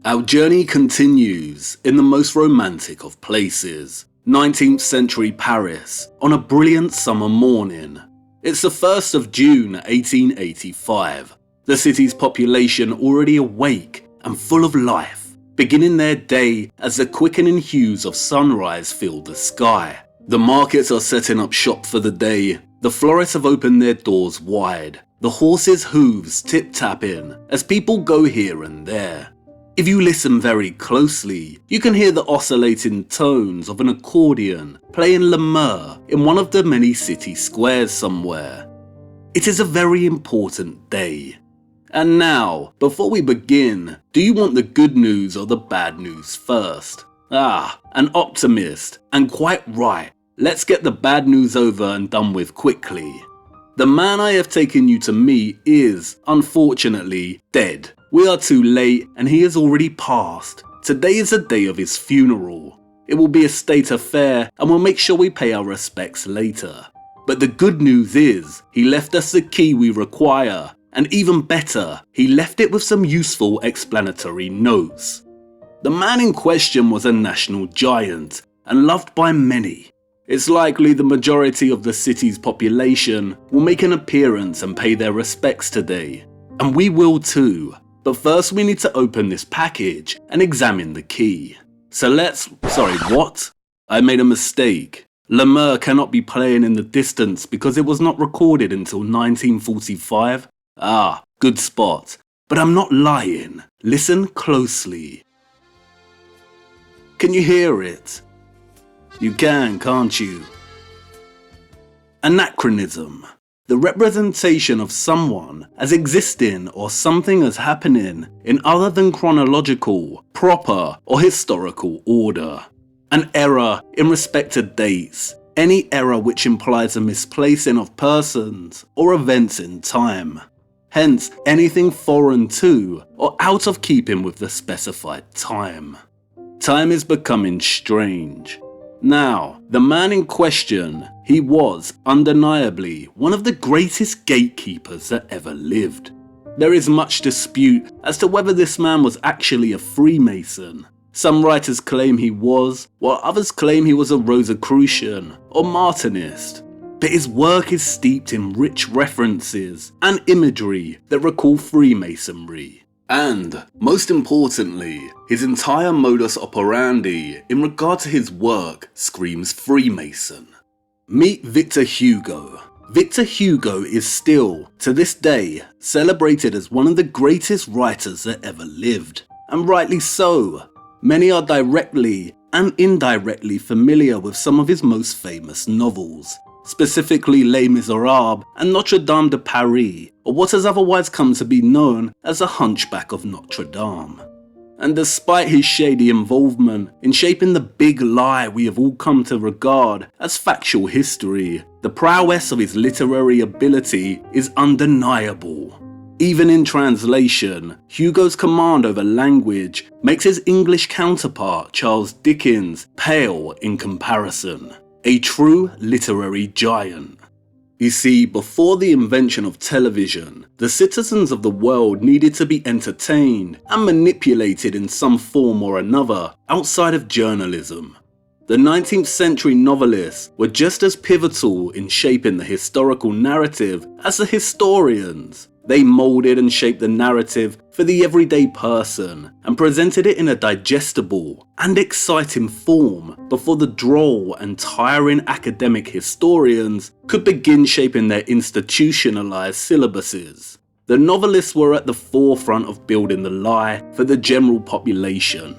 Our journey continues in the most romantic of places, 19th century Paris, on a brilliant summer morning. It's the 1st of June 1885, the city's population already awake and full of life, beginning their day as the quickening hues of sunrise fill the sky. The markets are setting up shop for the day, the florists have opened their doors wide, the horses' hooves tip-tapping as people go here and there. If you listen very closely, you can hear the oscillating tones of an accordion playing Le Meur in one of the many city squares somewhere. It is a very important day. And now, before we begin, do you want the good news or the bad news first? An optimist, and quite right. Let's get the bad news over and done with quickly. The man I have taken you to meet is, unfortunately, dead. We are too late and he has already passed. Today is the day of his funeral. It will be a state affair and we'll make sure we pay our respects later. But the good news is, he left us the key we require, and even better, he left it with some useful explanatory notes. The man in question was a national giant and loved by many. It's likely the majority of the city's population will make an appearance and pay their respects today. And we will too. But first we need to open this package and examine the key. Sorry, what? I made a mistake. Le Meur cannot be playing in the distance because it was not recorded until 1945. Good spot. But I'm not lying. Listen closely. Can you hear it? You can, can't you? Anachronism. The representation of someone as existing or something as happening in other than chronological, proper, or historical order. An error in respect to dates, any error which implies a misplacing of persons or events in time. Hence, anything foreign to or out of keeping with the specified time. Time is becoming strange. Now, the man in question, he was undeniably one of the greatest gatekeepers that ever lived. There is much dispute as to whether this man was actually a Freemason. Some writers claim he was, while others claim he was a Rosicrucian or Martinist. But his work is steeped in rich references and imagery that recall Freemasonry. And, most importantly, his entire modus operandi in regard to his work screams Freemason. Meet Victor Hugo. Victor Hugo is still, to this day, celebrated as one of the greatest writers that ever lived. And rightly so. Many are directly and indirectly familiar with some of his most famous novels, specifically Les Miserables and Notre Dame de Paris, or what has otherwise come to be known as the Hunchback of Notre Dame. And despite his shady involvement in shaping the big lie we have all come to regard as factual history, the prowess of his literary ability is undeniable. Even in translation, Hugo's command over language makes his English counterpart Charles Dickens pale in comparison. A true literary giant. You see, before the invention of television, the citizens of the world needed to be entertained and manipulated in some form or another outside of journalism. The 19th century novelists were just as pivotal in shaping the historical narrative as the historians. They moulded and shaped the narrative for the everyday person and presented it in a digestible and exciting form before the droll and tiring academic historians could begin shaping their institutionalized syllabuses. The novelists were at the forefront of building the lie for the general population.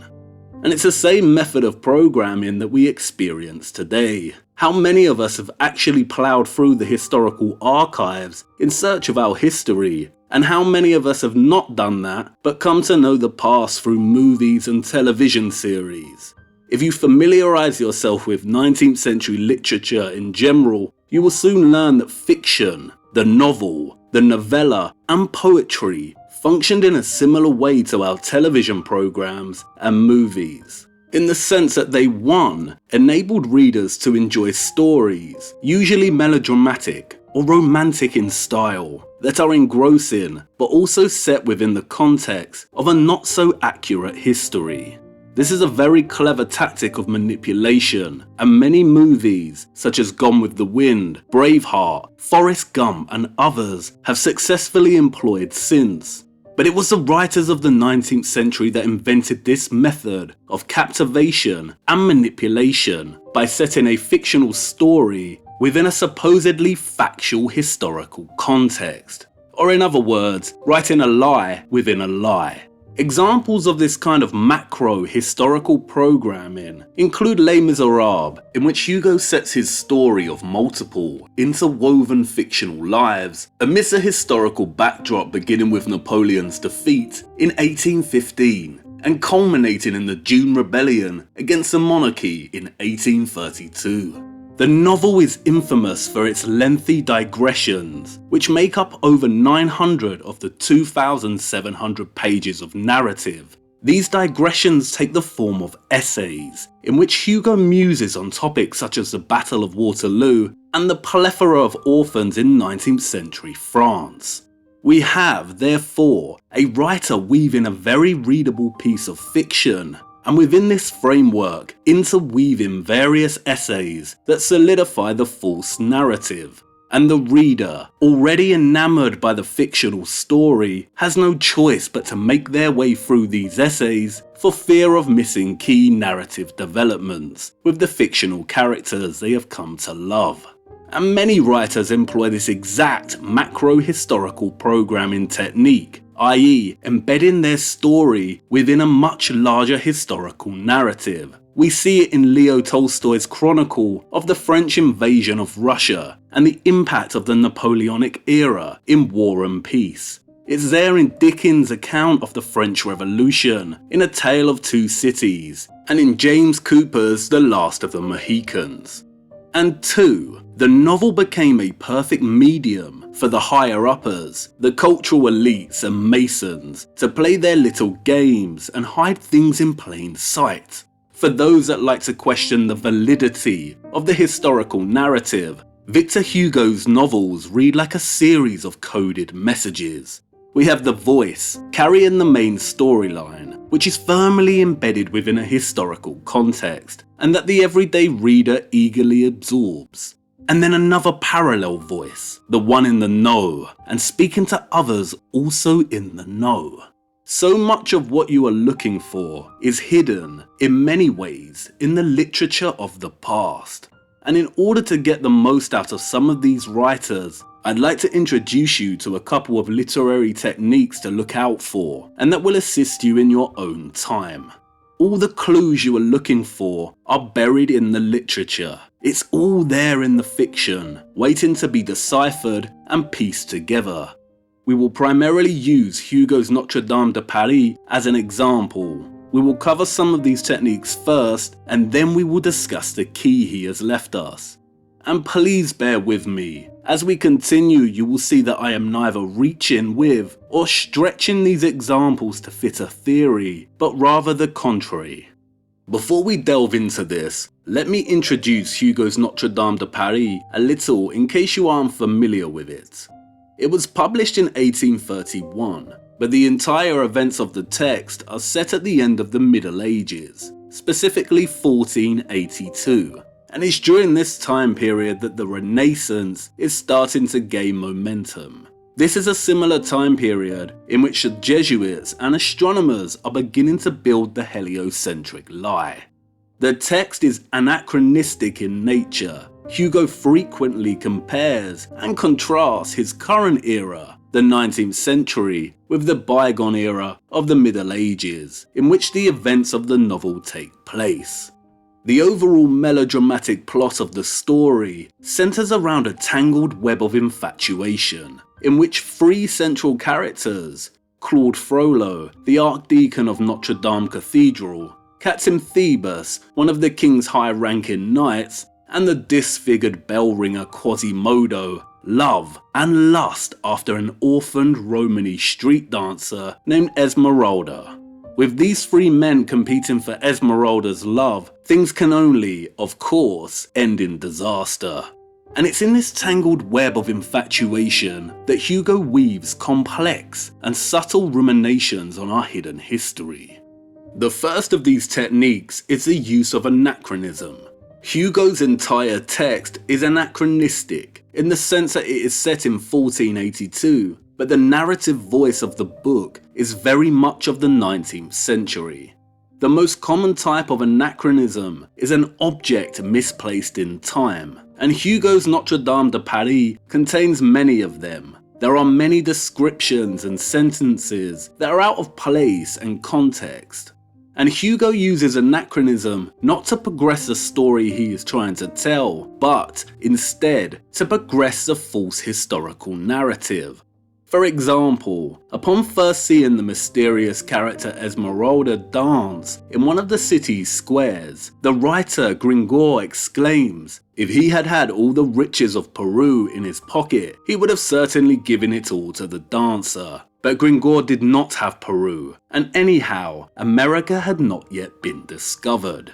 And it's the same method of programming that we experience today. How many of us have actually ploughed through the historical archives in search of our history, and how many of us have not done that but come to know the past through movies and television series? If you familiarise yourself with 19th century literature in general, you will soon learn that fiction, the novel, the novella, and poetry functioned in a similar way to our television programs and movies, in the sense that they, one, enabled readers to enjoy stories, usually melodramatic or romantic in style, that are engrossing but also set within the context of a not so accurate history. This is a very clever tactic of manipulation, and many movies, such as Gone with the Wind, Braveheart, Forrest Gump and others, have successfully employed since. But it was the writers of the 19th century that invented this method of captivation and manipulation by setting a fictional story within a supposedly factual historical context. Or in other words, writing a lie within a lie. Examples of this kind of macro historical programming include Les Miserables, in which Hugo sets his story of multiple, interwoven fictional lives amidst a historical backdrop beginning with Napoleon's defeat in 1815 and culminating in the June Rebellion against the monarchy in 1832. The novel is infamous for its lengthy digressions, which make up over 900 of the 2,700 pages of narrative. These digressions take the form of essays, in which Hugo muses on topics such as the Battle of Waterloo and the plethora of orphans in 19th century France. We have, therefore, a writer weaving a very readable piece of fiction, and within this framework, interweaving various essays that solidify the false narrative. And the reader, already enamored by the fictional story, has no choice but to make their way through these essays for fear of missing key narrative developments with the fictional characters they have come to love. And many writers employ this exact macro-historical programming technique, i.e. embedding their story within a much larger historical narrative. We see it in Leo Tolstoy's chronicle of the French invasion of Russia and the impact of the Napoleonic era in War and Peace. It's there in Dickens' account of the French Revolution, in A Tale of Two Cities, and in James Cooper's The Last of the Mohicans. And 2. The novel became a perfect medium for the higher-uppers, the cultural elites and masons, to play their little games and hide things in plain sight. For those that like to question the validity of the historical narrative, Victor Hugo's novels read like a series of coded messages. We have the voice carrying the main storyline, which is firmly embedded within a historical context, and that the everyday reader eagerly absorbs. And then another parallel voice, the one in the know, and speaking to others also in the know. So much of what you are looking for is hidden, in many ways, in the literature of the past. And in order to get the most out of some of these writers, I'd like to introduce you to a couple of literary techniques to look out for, and that will assist you in your own time. All the clues you are looking for are buried in the literature. It's all there in the fiction, waiting to be deciphered and pieced together. We will primarily use Hugo's Notre Dame de Paris as an example. We will cover some of these techniques first, and then we will discuss the key he has left us. And please bear with me. As we continue, you will see that I am neither reaching with or stretching these examples to fit a theory, but rather the contrary. Before we delve into this, let me introduce Hugo's Notre Dame de Paris a little in case you aren't familiar with it. It was published in 1831, but the entire events of the text are set at the end of the Middle Ages, specifically 1482. And it's during this time period that the Renaissance is starting to gain momentum. This is a similar time period in which the Jesuits and astronomers are beginning to build the heliocentric lie. The text is anachronistic in nature. Hugo frequently compares and contrasts his current era, the 19th century, with the bygone era of the Middle Ages, in which the events of the novel take place. The overall melodramatic plot of the story centers around a tangled web of infatuation, in which three central characters, Claude Frollo, the Archdeacon of Notre Dame Cathedral, Captain Phoebus, one of the king's high-ranking knights, and the disfigured bell ringer Quasimodo, love and lust after an orphaned Romany street dancer named Esmeralda. With these three men competing for Esmeralda's love, things can only, of course, end in disaster. And it's in this tangled web of infatuation that Hugo weaves complex and subtle ruminations on our hidden history. The first of these techniques is the use of anachronism. Hugo's entire text is anachronistic in the sense that it is set in 1482, but the narrative voice of the book is very much of the 19th century. The most common type of anachronism is an object misplaced in time, and Hugo's Notre Dame de Paris contains many of them. There are many descriptions and sentences that are out of place and context. And Hugo uses anachronism not to progress the story he is trying to tell, but instead to progress the false historical narrative. For example, upon first seeing the mysterious character Esmeralda dance in one of the city's squares, the writer Gringoire exclaims, if he had had all the riches of Peru in his pocket, he would have certainly given it all to the dancer. But Gringoire did not have Peru, and anyhow, America had not yet been discovered.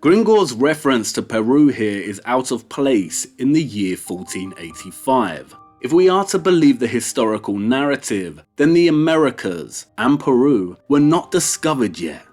Gringoire's reference to Peru here is out of place in the year 1485. If we are to believe the historical narrative, then the Americas and Peru were not discovered yet.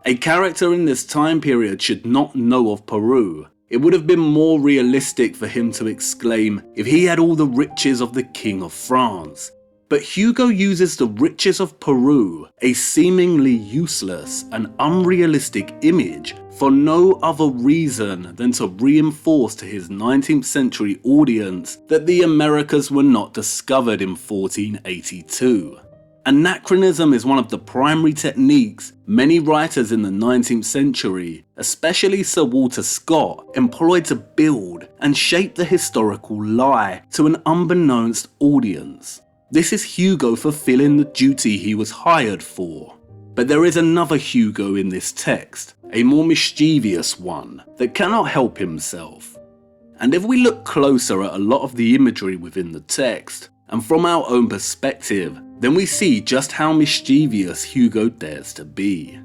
A character in this time period should not know of Peru. It would have been more realistic for him to exclaim, if he had all the riches of the King of France. But Hugo uses the riches of Peru, a seemingly useless and unrealistic image, for no other reason than to reinforce to his 19th century audience that the Americas were not discovered in 1482. Anachronism is one of the primary techniques many writers in the 19th century, especially Sir Walter Scott, employed to build and shape the historical lie to an unbeknownst audience. This is Hugo fulfilling the duty he was hired for. But there is another Hugo in this text, a more mischievous one, that cannot help himself. And if we look closer at a lot of the imagery within the text, and from our own perspective, then we see just how mischievous Hugo dares to be.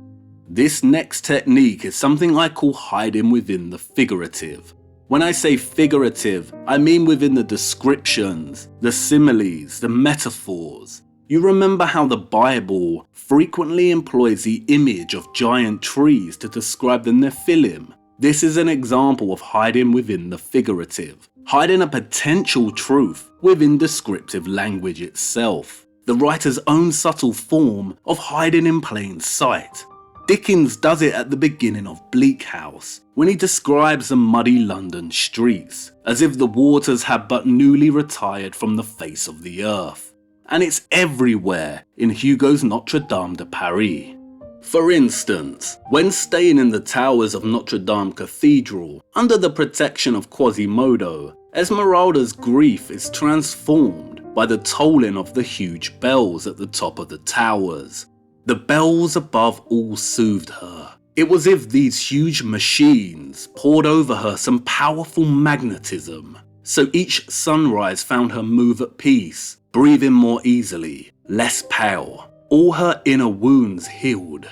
This next technique is something I call hiding within the figurative. When I say figurative, I mean within the descriptions, the similes, the metaphors. You remember how the Bible frequently employs the image of giant trees to describe the Nephilim. This is an example of hiding within the figurative, hiding a potential truth within descriptive language itself, the writer's own subtle form of hiding in plain sight. Dickens does it at the beginning of Bleak House, when he describes the muddy London streets, as if the waters had but newly retired from the face of the earth. And it's everywhere in Hugo's Notre Dame de Paris. For instance, when staying in the towers of Notre Dame Cathedral, under the protection of Quasimodo, Esmeralda's grief is transformed by the tolling of the huge bells at the top of the towers. The bells above all soothed her. It was as if these huge machines poured over her some powerful magnetism. So each sunrise found her move at peace, breathing more easily, less pale, all her inner wounds healed.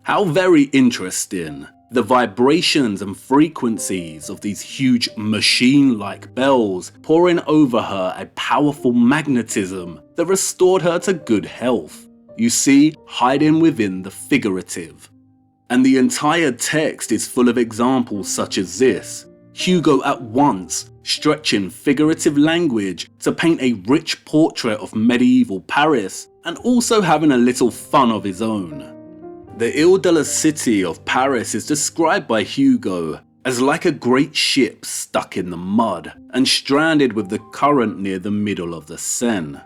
How very interesting. The vibrations and frequencies of these huge machine-like bells pouring over her a powerful magnetism that restored her to good health. You see, hiding within the figurative. And the entire text is full of examples such as this. Hugo at once stretching figurative language to paint a rich portrait of medieval Paris and also having a little fun of his own. The Ile de la City of Paris is described by Hugo as like a great ship stuck in the mud and stranded with the current near the middle of the Seine.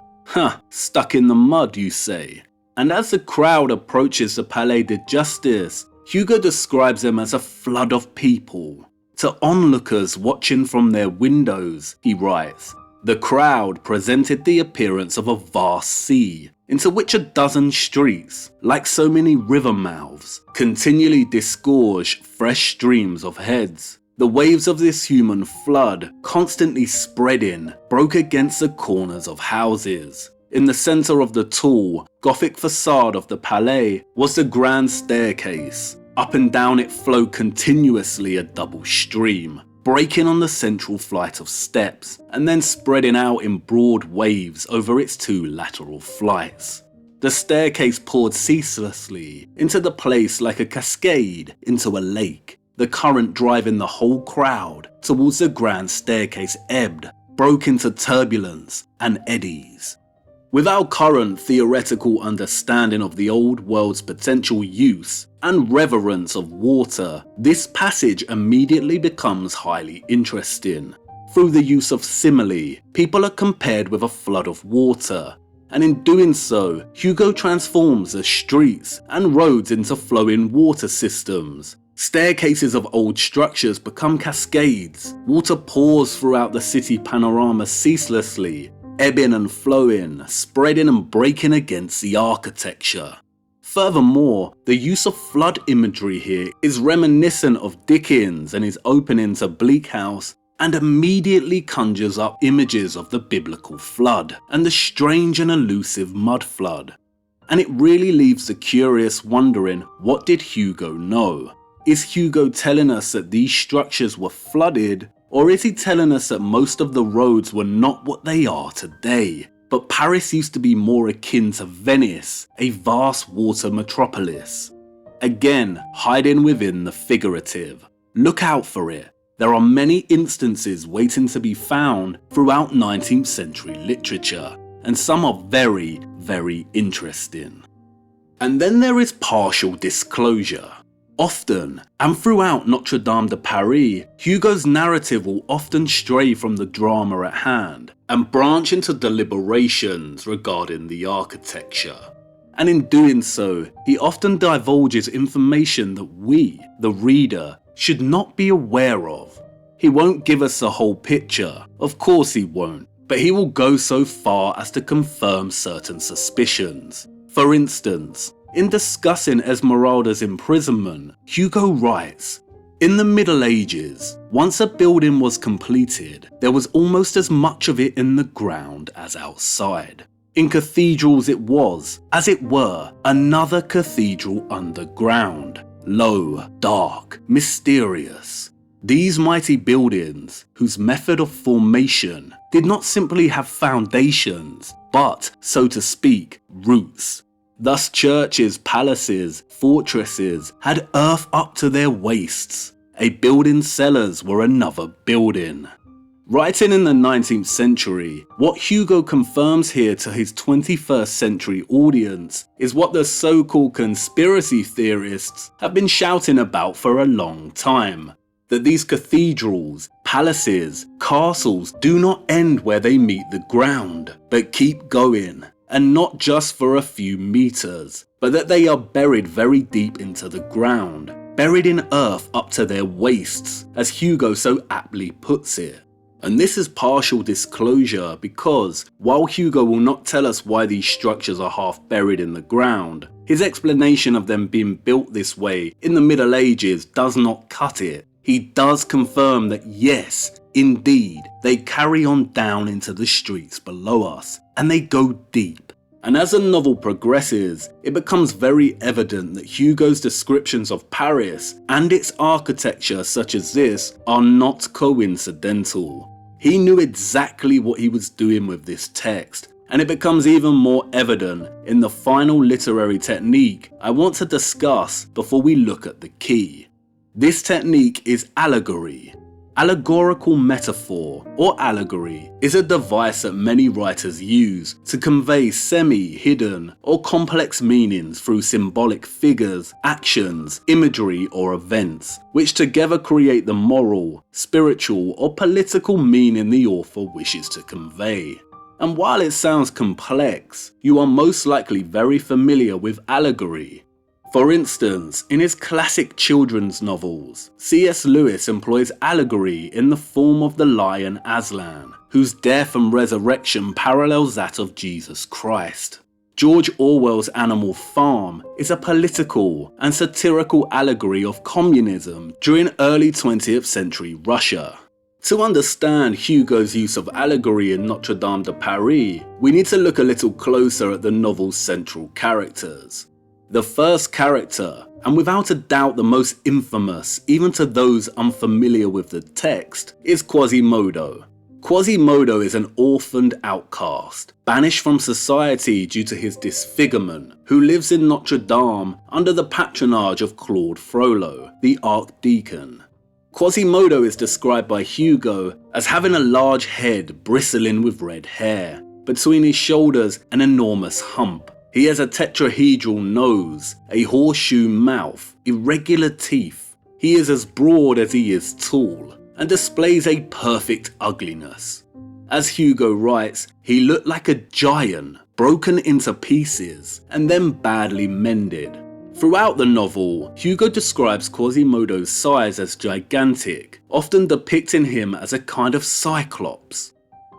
Stuck in the mud, you say? And as the crowd approaches the Palais de Justice, Hugo describes them as a flood of people. To onlookers watching from their windows, he writes, the crowd presented the appearance of a vast sea, into which a dozen streets, like so many river mouths, continually disgorge fresh streams of heads. The waves of this human flood, constantly spreading, broke against the corners of houses. In the centre of the tall, Gothic facade of the Palais was the grand staircase. Up and down it flowed continuously a double stream. breaking on the central flight of steps and then spreading out in broad waves over its two lateral flights. The staircase poured ceaselessly into the place like a cascade into a lake, the current driving the whole crowd towards the grand staircase ebbed, broke into turbulence and eddies. With our current theoretical understanding of the old world's potential use and reverence of water, this passage immediately becomes highly interesting. Through the use of simile, people are compared with a flood of water, and in doing so, Hugo transforms the streets and roads into flowing water systems. Staircases of old structures become cascades, water pours throughout the city panorama ceaselessly, ebbing and flowing, spreading and breaking against the architecture. Furthermore, the use of flood imagery here is reminiscent of Dickens and his opening to Bleak House, and immediately conjures up images of the biblical flood and the strange and elusive mud flood. And it really leaves the curious wondering, what did Hugo know? Is Hugo telling us that these structures were flooded, or is he telling us that most of the roads were not what they are today? But Paris used to be more akin to Venice, a vast water metropolis. Again, hiding within the figurative. Look out for it. There are many instances waiting to be found throughout 19th century literature, and some are very, very interesting. And then there is partial disclosure. Often, and throughout Notre Dame de Paris, Hugo's narrative will often stray from the drama at hand and branch into deliberations regarding the architecture. And in doing so, he often divulges information that we, the reader, should not be aware of. He won't give us the whole picture, of course he won't, but he will go so far as to confirm certain suspicions. For instance, in discussing Esmeralda's imprisonment, Hugo writes, "In the Middle Ages, once a building was completed, there was almost as much of it in the ground as outside. In cathedrals it was, as it were, another cathedral underground, low, dark, mysterious. These mighty buildings, whose method of formation did not simply have foundations, but, so to speak, roots. Thus churches, palaces, fortresses had earth up to their waists. A building's cellars were another building." Writing in the 19th century, what Hugo confirms here to his 21st century audience is what the so-called conspiracy theorists have been shouting about for a long time. That these cathedrals, palaces, castles do not end where they meet the ground, but keep going. And not just for a few meters, but that they are buried very deep into the ground, buried in earth up to their waists, as Hugo so aptly puts it. And this is partial disclosure because, while Hugo will not tell us why these structures are half buried in the ground, his explanation of them being built this way in the Middle Ages does not cut it. He does confirm that yes, indeed, they carry on down into the streets below us, and they go deep. And as the novel progresses, it becomes very evident that Hugo's descriptions of Paris and its architecture such as this are not coincidental. He knew exactly what he was doing with this text, and it becomes even more evident in the final literary technique I want to discuss before we look at the key. This technique is allegory. Allegorical metaphor, or allegory, is a device that many writers use to convey semi-hidden or complex meanings through symbolic figures, actions, imagery, or events, which together create the moral, spiritual, or political meaning the author wishes to convey. And while it sounds complex, you are most likely very familiar with allegory. For instance, in his classic children's novels, C.S. Lewis employs allegory in the form of the lion Aslan, whose death and resurrection parallels that of Jesus Christ. George Orwell's Animal Farm is a political and satirical allegory of communism during early 20th century Russia. To understand Hugo's use of allegory in Notre Dame de Paris, we need to look a little closer at the novel's central characters. The first character, and without a doubt the most infamous even to those unfamiliar with the text, is Quasimodo. Quasimodo is an orphaned outcast, banished from society due to his disfigurement, who lives in Notre Dame under the patronage of Claude Frollo, the Archdeacon. Quasimodo is described by Hugo as having a large head bristling with red hair, between his shoulders an enormous hump. He has a tetrahedral nose, a horseshoe mouth, irregular teeth. He is as broad as he is tall, and displays a perfect ugliness. As Hugo writes, he looked like a giant, broken into pieces, and then badly mended. Throughout the novel, Hugo describes Quasimodo's size as gigantic, often depicting him as a kind of cyclops.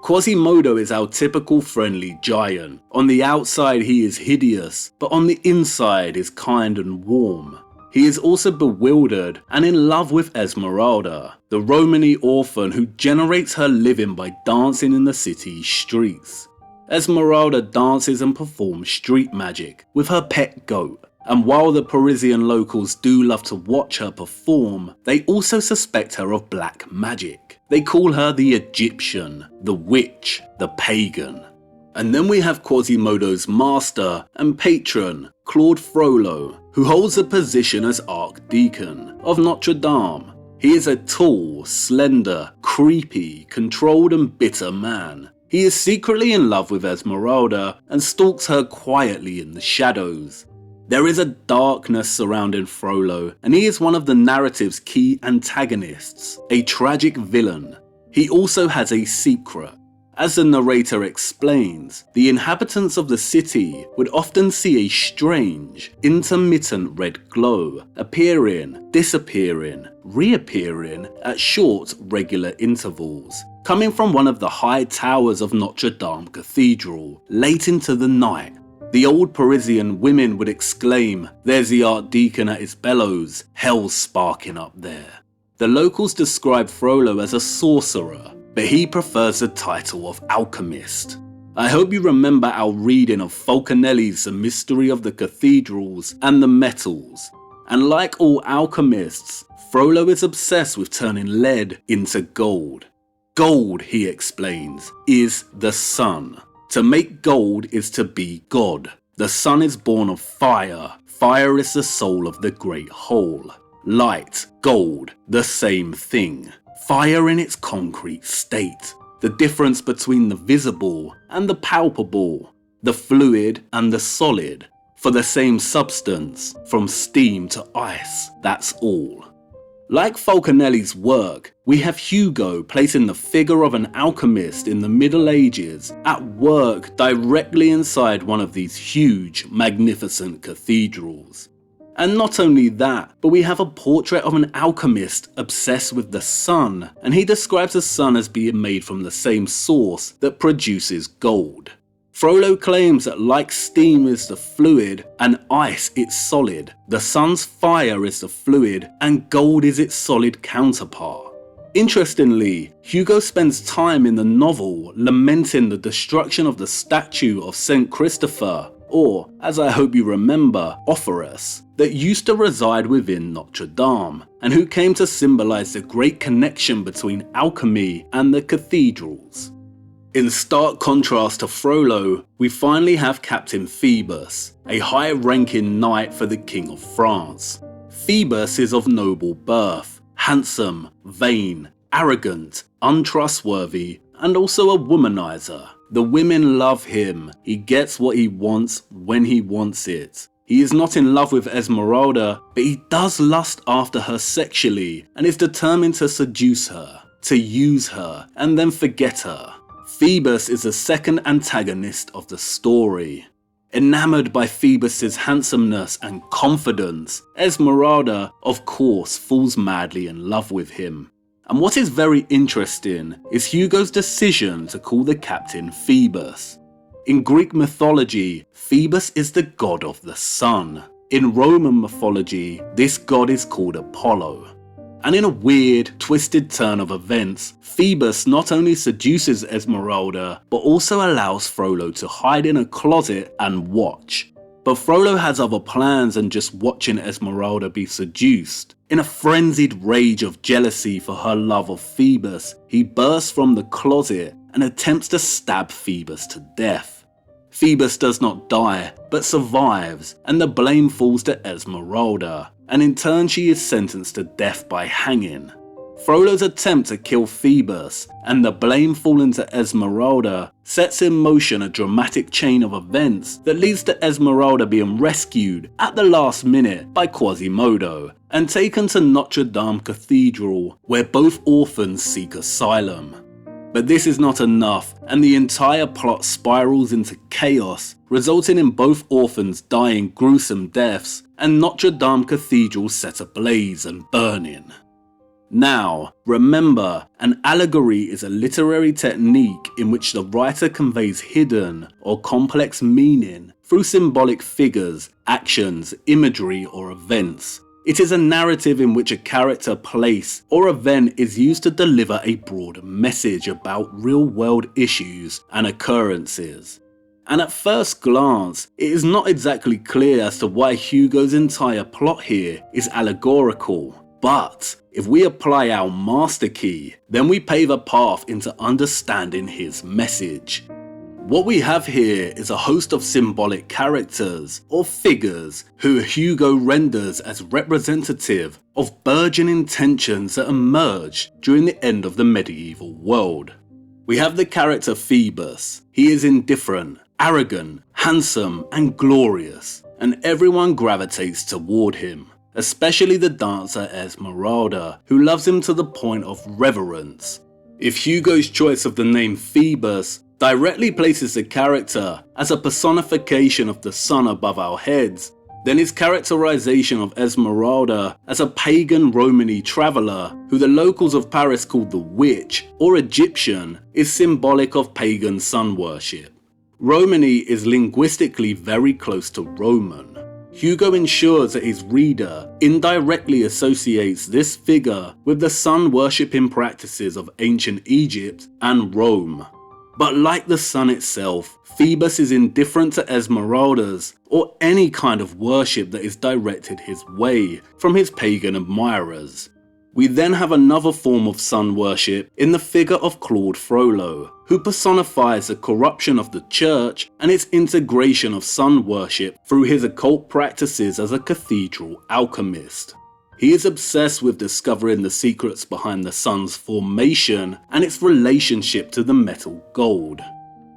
Quasimodo is our typical friendly giant. On the outside he is hideous, but on the inside is kind and warm. He is also bewildered and in love with Esmeralda, the Romany orphan who generates her living by dancing in the city's streets. Esmeralda dances and performs street magic with her pet goat, and while the Parisian locals do love to watch her perform, they also suspect her of black magic. They call her the Egyptian, the witch, the pagan. And then we have Quasimodo's master and patron, Claude Frollo, who holds the position as Archdeacon of Notre Dame. He is a tall, slender, creepy, controlled and bitter man. He is secretly in love with Esmeralda and stalks her quietly in the shadows. There is a darkness surrounding Frollo, and he is one of the narrative's key antagonists, a tragic villain. He also has a secret. As the narrator explains, the inhabitants of the city would often see a strange, intermittent red glow, appearing, disappearing, reappearing at short, regular intervals, coming from one of the high towers of Notre Dame Cathedral, late into the night. The old Parisian women would exclaim, "There's the Archdeacon at his bellows, hell's sparking up there." The locals describe Frollo as a sorcerer, but he prefers the title of alchemist. I hope you remember our reading of Falconelli's The Mystery of the Cathedrals and the Metals. And like all alchemists, Frollo is obsessed with turning lead into gold. Gold, he explains, is the sun. To make gold is to be God. The sun is born of fire. Fire is the soul of the great whole. Light, gold, the same thing. Fire in its concrete state. The difference between the visible and the palpable. The fluid and the solid. For the same substance, from steam to ice, that's all. Like Falconelli's work, we have Hugo placing the figure of an alchemist in the Middle Ages at work directly inside one of these huge, magnificent cathedrals. And not only that, but we have a portrait of an alchemist obsessed with the sun, and he describes the sun as being made from the same source that produces gold. Frollo claims that like steam is the fluid and ice its solid, the sun's fire is the fluid and gold is its solid counterpart. Interestingly, Hugo spends time in the novel lamenting the destruction of the statue of St. Christopher, or, as I hope you remember, Ophoros, that used to reside within Notre Dame, and who came to symbolize the great connection between alchemy and the cathedrals. In stark contrast to Frollo, we finally have Captain Phoebus, a high-ranking knight for the King of France. Phoebus is of noble birth, handsome, vain, arrogant, untrustworthy, and also a womanizer. The women love him, he gets what he wants when he wants it. He is not in love with Esmeralda, but he does lust after her sexually and is determined to seduce her, to use her, and then forget her. Phoebus is the second antagonist of the story. Enamored by Phoebus's handsomeness and confidence, Esmeralda, of course, falls madly in love with him. And what is very interesting is Hugo's decision to call the captain Phoebus. In Greek mythology, Phoebus is the god of the sun. In Roman mythology, this god is called Apollo. And in a weird, twisted turn of events, Phoebus not only seduces Esmeralda, but also allows Frollo to hide in a closet and watch. But Frollo has other plans than just watching Esmeralda be seduced. In a frenzied rage of jealousy for her love of Phoebus, he bursts from the closet and attempts to stab Phoebus to death. Phoebus does not die, but survives, and the blame falls to Esmeralda, and in turn she is sentenced to death by hanging. Frollo's attempt to kill Phoebus and the blame falling to Esmeralda sets in motion a dramatic chain of events that leads to Esmeralda being rescued at the last minute by Quasimodo and taken to Notre Dame Cathedral, where both orphans seek asylum. But this is not enough, and the entire plot spirals into chaos, resulting in both orphans dying gruesome deaths and Notre Dame Cathedral set ablaze and burning. Now, remember, an allegory is a literary technique in which the writer conveys hidden or complex meaning through symbolic figures, actions, imagery, or events. It is a narrative in which a character, place, or event is used to deliver a broad message about real-world issues and occurrences. And at first glance, it is not exactly clear as to why Hugo's entire plot here is allegorical. But if we apply our master key, then we pave a path into understanding his message. What we have here is a host of symbolic characters or figures who Hugo renders as representative of burgeoning tensions that emerged during the end of the medieval world. We have the character Phoebus. He is indifferent, arrogant, handsome, and glorious, and everyone gravitates toward him. Especially the dancer Esmeralda, who loves him to the point of reverence. If Hugo's choice of the name Phoebus directly places the character as a personification of the sun above our heads, then his characterization of Esmeralda as a pagan Romany traveller who the locals of Paris called the witch or Egyptian is symbolic of pagan sun worship. Romany is linguistically very close to Roman. Hugo ensures that his reader indirectly associates this figure with the sun worshipping practices of ancient Egypt and Rome. But like the sun itself, Phoebus is indifferent to Esmeralda's or any kind of worship that is directed his way from his pagan admirers. We then have another form of sun worship in the figure of Claude Frollo, who personifies the corruption of the church and its integration of sun worship through his occult practices as a cathedral alchemist. He is obsessed with discovering the secrets behind the sun's formation and its relationship to the metal gold.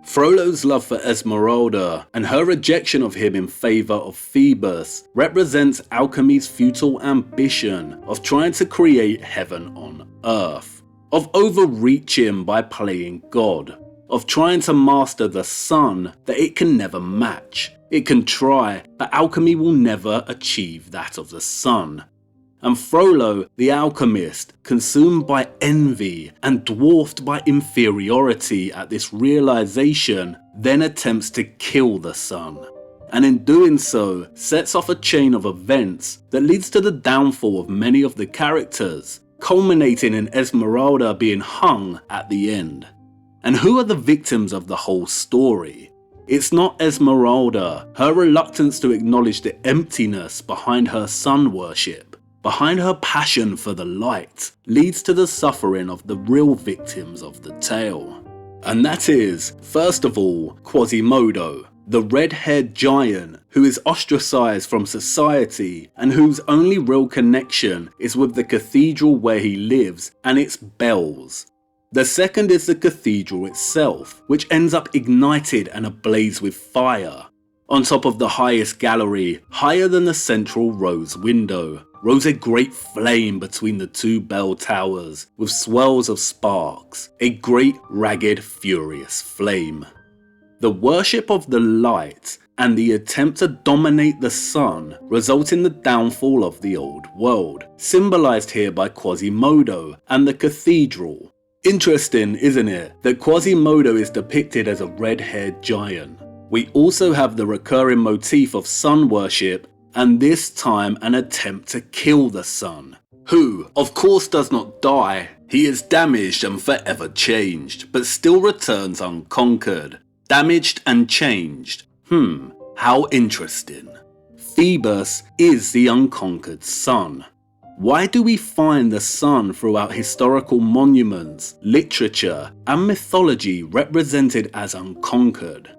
Frollo's love for Esmeralda and her rejection of him in favour of Phoebus represents alchemy's futile ambition of trying to create heaven on earth, of overreaching by playing God, of trying to master the sun that it can never match. It can try, but alchemy will never achieve that of the sun. And Frollo, the alchemist, consumed by envy and dwarfed by inferiority at this realization, then attempts to kill the sun. And in doing so, sets off a chain of events that leads to the downfall of many of the characters, culminating in Esmeralda being hung at the end. And who are the victims of the whole story? It's not Esmeralda. Her reluctance to acknowledge the emptiness behind her sun worship, behind her passion for the light, leads to the suffering of the real victims of the tale. And that is, first of all, Quasimodo, the red-haired giant who is ostracized from society and whose only real connection is with the cathedral where he lives and its bells. The second is the cathedral itself, which ends up ignited and ablaze with fire. On top of the highest gallery, higher than the central rose window, rose a great flame between the two bell towers with swirls of sparks, a great ragged furious flame. The worship of the light and the attempt to dominate the sun result in the downfall of the old world, symbolized here by Quasimodo and the cathedral. Interesting, isn't it, that Quasimodo is depicted as a red-haired giant. We also have the recurring motif of sun worship, and this time an attempt to kill the sun, who, of course, does not die. He is damaged and forever changed, but still returns unconquered. Damaged and changed. How interesting. Phoebus is the unconquered sun. Why do we find the sun throughout historical monuments, literature, and mythology represented as unconquered?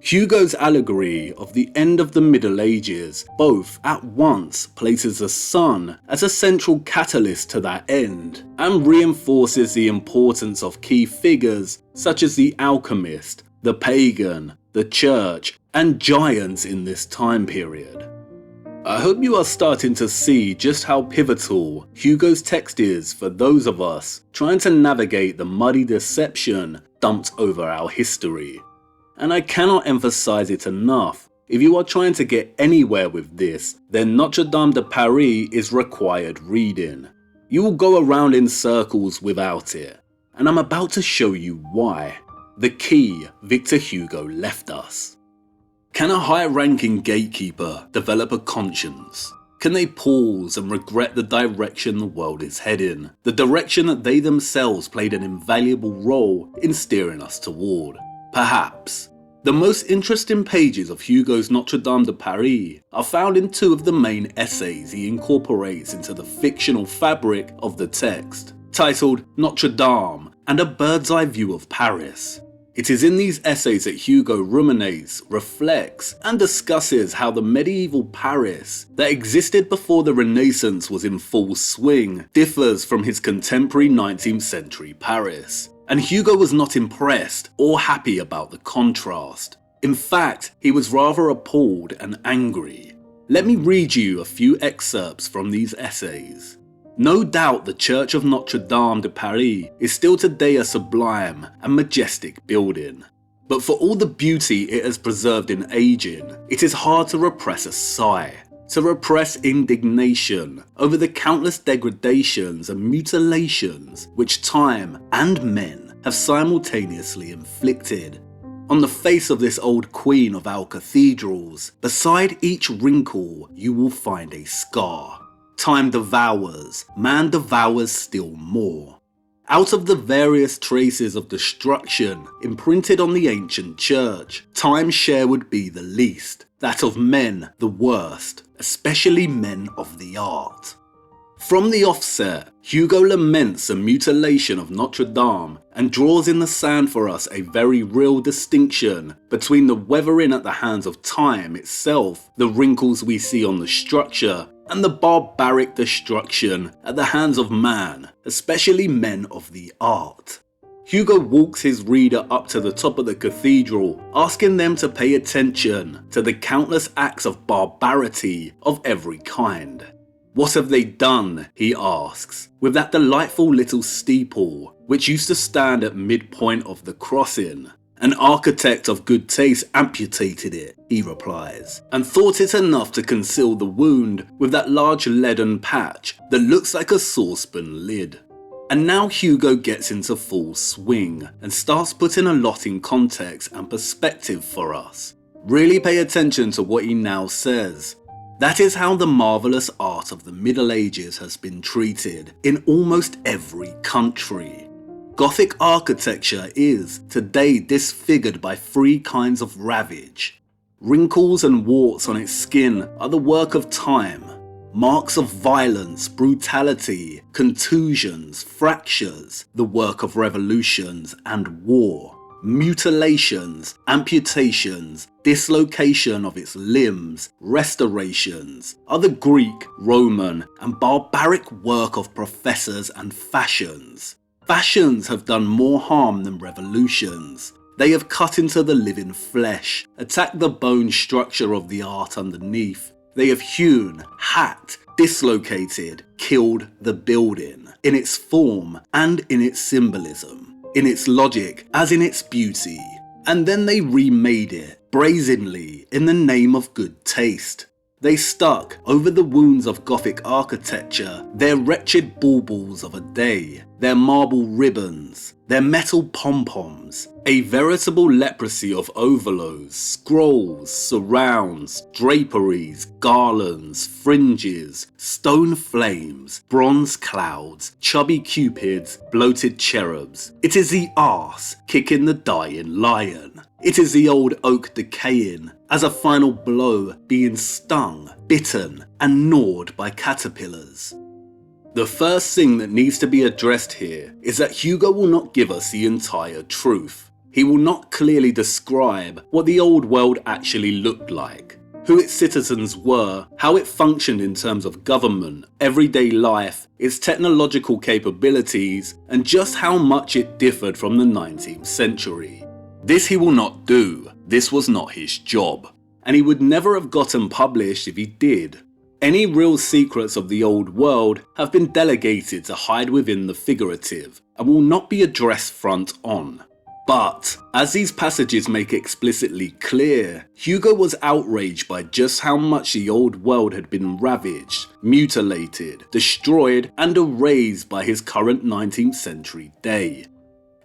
Hugo's allegory of the end of the Middle Ages both at once places the sun as a central catalyst to that end, and reinforces the importance of key figures such as the alchemist, the pagan, the church, and giants in this time period. I hope you are starting to see just how pivotal Hugo's text is for those of us trying to navigate the muddy deception dumped over our history. And I cannot emphasize it enough, if you are trying to get anywhere with this, then Notre Dame de Paris is required reading. You will go around in circles without it, and I'm about to show you why. The key Victor Hugo left us. Can a high-ranking gatekeeper develop a conscience? Can they pause and regret the direction the world is heading, the direction that they themselves played an invaluable role in steering us toward? Perhaps. The most interesting pages of Hugo's Notre Dame de Paris are found in two of the main essays he incorporates into the fictional fabric of the text, titled Notre Dame and A Bird's Eye View of Paris. It is in these essays that Hugo ruminates, reflects, and discusses how the medieval Paris that existed before the Renaissance was in full swing differs from his contemporary 19th century Paris. And Hugo was not impressed or happy about the contrast. In fact, he was rather appalled and angry. Let me read you a few excerpts from these essays. No doubt the Church of Notre Dame de Paris is still today a sublime and majestic building. But for all the beauty it has preserved in aging, it is hard to repress a sigh, to repress indignation over the countless degradations and mutilations which time and men have simultaneously inflicted. On the face of this old queen of our cathedrals, beside each wrinkle you will find a scar. Time devours, man devours still more. Out of the various traces of destruction imprinted on the ancient church, time's share would be the least, that of men the worst, especially men of the art. From the offset, Hugo laments the mutilation of Notre Dame and draws in the sand for us a very real distinction between the weathering at the hands of time itself, the wrinkles we see on the structure, and the barbaric destruction at the hands of man, especially men of the art. Hugo walks his reader up to the top of the cathedral, asking them to pay attention to the countless acts of barbarity of every kind. What have they done, he asks, with that delightful little steeple which used to stand at midpoint of the crossing? An architect of good taste amputated it, he replies, and thought it enough to conceal the wound with that large leaden patch that looks like a saucepan lid. And now Hugo gets into full swing and starts putting a lot in context and perspective for us. Really pay attention to what he now says. That is how the marvellous art of the Middle Ages has been treated in almost every country. Gothic architecture is today disfigured by three kinds of ravage. Wrinkles and warts on its skin are the work of time. Marks of violence, brutality, contusions, fractures, the work of revolutions and war. Mutilations, amputations, dislocation of its limbs, restorations are the Greek, Roman, and barbaric work of professors and fashions. Fashions have done more harm than revolutions. They have cut into the living flesh, attacked the bone structure of the art underneath. They have hewn, hacked, dislocated, killed the building, in its form and in its symbolism, in its logic as in its beauty. And then they remade it, brazenly, in the name of good taste. They stuck over the wounds of Gothic architecture their wretched baubles of a day, their marble ribbons, their metal pom-poms, a veritable leprosy of overloads, scrolls, surrounds, draperies, garlands, fringes, stone flames, bronze clouds, chubby cupids, bloated cherubs. It is the arse kicking the dying lion. It is the old oak decaying, as a final blow being stung, bitten, and gnawed by caterpillars. The first thing that needs to be addressed here is that Hugo will not give us the entire truth. He will not clearly describe what the old world actually looked like, who its citizens were, how it functioned in terms of government, everyday life, its technological capabilities, and just how much it differed from the 19th century. This he will not do. This was not his job, and he would never have gotten published if he did. Any real secrets of the old world have been delegated to hide within the figurative and will not be addressed front on. But, as these passages make explicitly clear, Hugo was outraged by just how much the old world had been ravaged, mutilated, destroyed, and erased by his current 19th century day.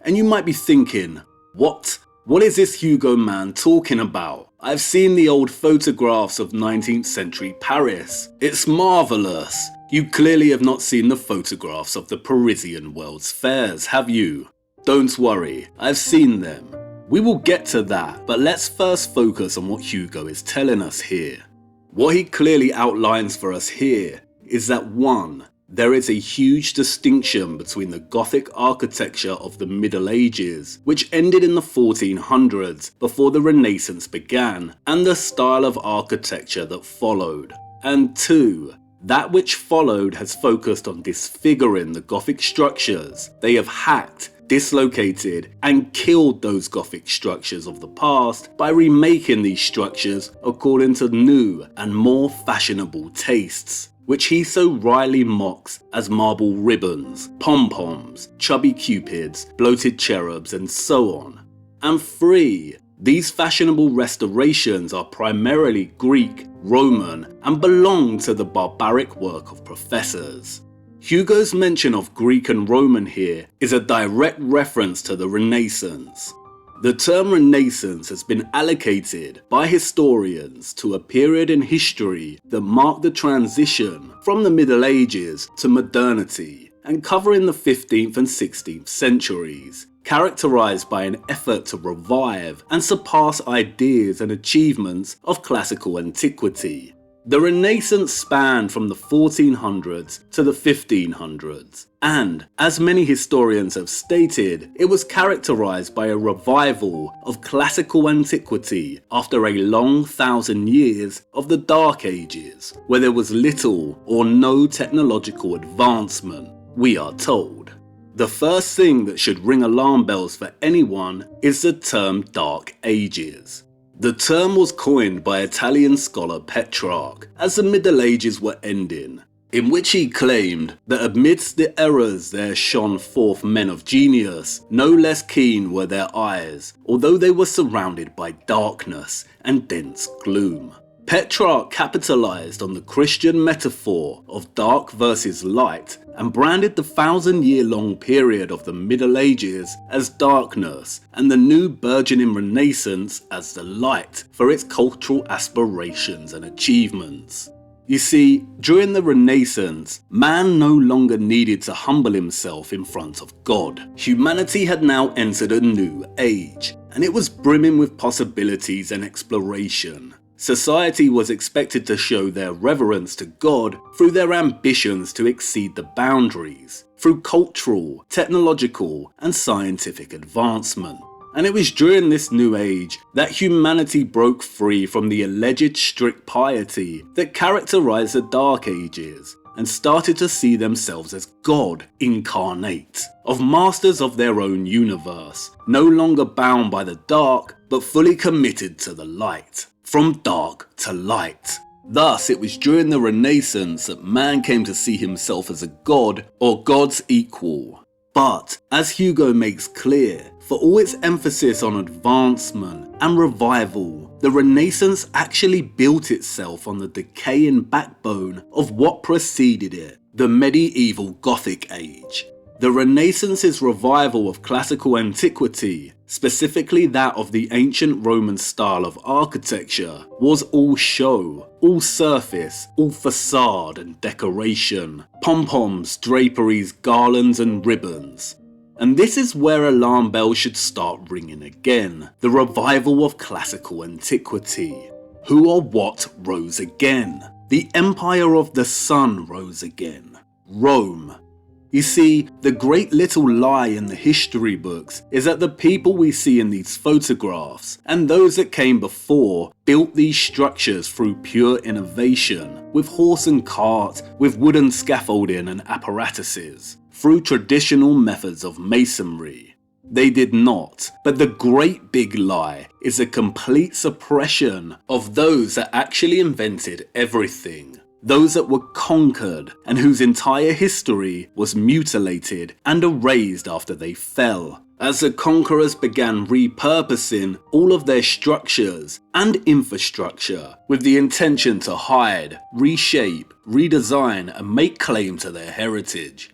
And you might be thinking, what is this Hugo man talking about? I've seen the old photographs of 19th century Paris. It's marvellous. You clearly have not seen the photographs of the Parisian World's Fairs, have you? Don't worry, I've seen them. We will get to that, but let's first focus on what Hugo is telling us here. What he clearly outlines for us here is that 1. There is a huge distinction between the Gothic architecture of the Middle Ages, which ended in the 1400s before the Renaissance began, and the style of architecture that followed. And 2. That which followed has focused on disfiguring the Gothic structures. They have hacked, dislocated, and killed those Gothic structures of the past by remaking these structures according to new and more fashionable tastes, which he so wryly mocks as marble ribbons, pom-poms, chubby cupids, bloated cherubs, and so on. And 3. These fashionable restorations are primarily Greek, Roman, and belong to the barbaric work of professors. Hugo's mention of Greek and Roman here is a direct reference to the Renaissance. The term Renaissance has been allocated by historians to a period in history that marked the transition from the Middle Ages to modernity and covering the 15th and 16th centuries, characterized by an effort to revive and surpass ideas and achievements of classical antiquity. The Renaissance spanned from the 1400s to the 1500s, and, as many historians have stated, it was characterized by a revival of classical antiquity after a long 1,000 years of the Dark Ages, where there was little or no technological advancement, we are told. The first thing that should ring alarm bells for anyone is the term Dark Ages. The term was coined by Italian scholar Petrarch as the Middle Ages were ending, in which he claimed that amidst the errors there shone forth men of genius, no less keen were their eyes, although they were surrounded by darkness and dense gloom. Petrarch capitalized on the Christian metaphor of dark versus light and branded the 1,000-year-long period of the Middle Ages as darkness and the new burgeoning Renaissance as the light for its cultural aspirations and achievements. You see, during the Renaissance, man no longer needed to humble himself in front of God. Humanity had now entered a new age, and it was brimming with possibilities and exploration. Society was expected to show their reverence to God through their ambitions to exceed the boundaries, through cultural, technological, and scientific advancement. And it was during this new age that humanity broke free from the alleged strict piety that characterized the Dark Ages and started to see themselves as God incarnate, of masters of their own universe, no longer bound by the dark, but fully committed to the light. From dark to light. Thus, it was during the Renaissance that man came to see himself as a god or God's equal. But, as Hugo makes clear, for all its emphasis on advancement and revival, the Renaissance actually built itself on the decaying backbone of what preceded it, the medieval Gothic age. The Renaissance's revival of classical antiquity, specifically that of the ancient Roman style of architecture, was all show, all surface, all facade and decoration, pom-poms, draperies, garlands and ribbons. And this is where alarm bells should start ringing again. The revival of classical antiquity. Who or what rose again? The empire of the sun rose again. Rome. You see, the great little lie in the history books is that the people we see in these photographs, and those that came before, built these structures through pure innovation, with horse and cart, with wooden scaffolding and apparatuses, through traditional methods of masonry. They did not, but the great big lie is a complete suppression of those that actually invented everything. Those that were conquered and whose entire history was mutilated and erased after they fell, as the conquerors began repurposing all of their structures and infrastructure with the intention to hide, reshape, redesign and make claim to their heritage.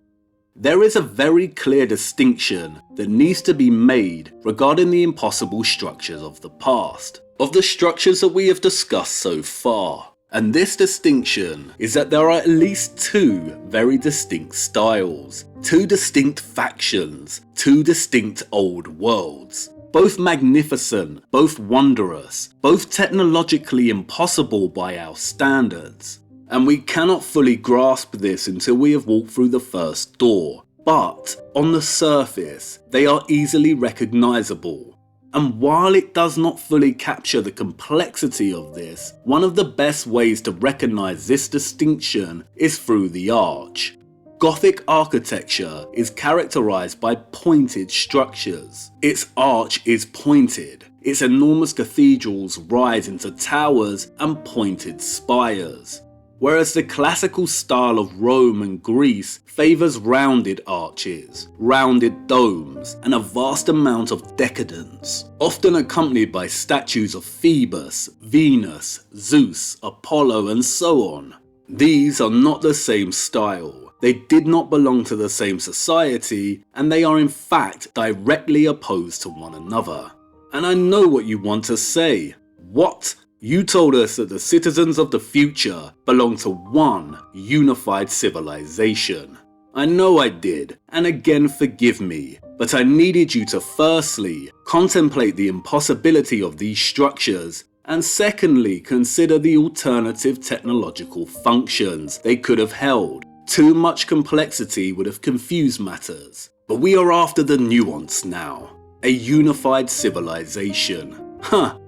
There is a very clear distinction that needs to be made regarding the impossible structures of the past, of the structures that we have discussed so far. And this distinction is that there are at least two very distinct styles, two distinct factions, two distinct old worlds. Both magnificent, both wondrous, both technologically impossible by our standards. And we cannot fully grasp this until we have walked through the first door. But, on the surface, they are easily recognizable. And while it does not fully capture the complexity of this, one of the best ways to recognize this distinction is through the arch. Gothic architecture is characterized by pointed structures. Its arch is pointed. Its enormous cathedrals rise into towers and pointed spires. Whereas the classical style of Rome and Greece favours rounded arches, rounded domes, and a vast amount of decadence, often accompanied by statues of Phoebus, Venus, Zeus, Apollo, and so on. These are not the same style. They did not belong to the same society, and they are in fact directly opposed to one another. And I know what you want to say. What? You told us that the citizens of the future belong to one unified civilization. I know I did, and again forgive me, but I needed you to firstly contemplate the impossibility of these structures, and secondly consider the alternative technological functions they could have held. Too much complexity would have confused matters. But we are after the nuance now. A unified civilization.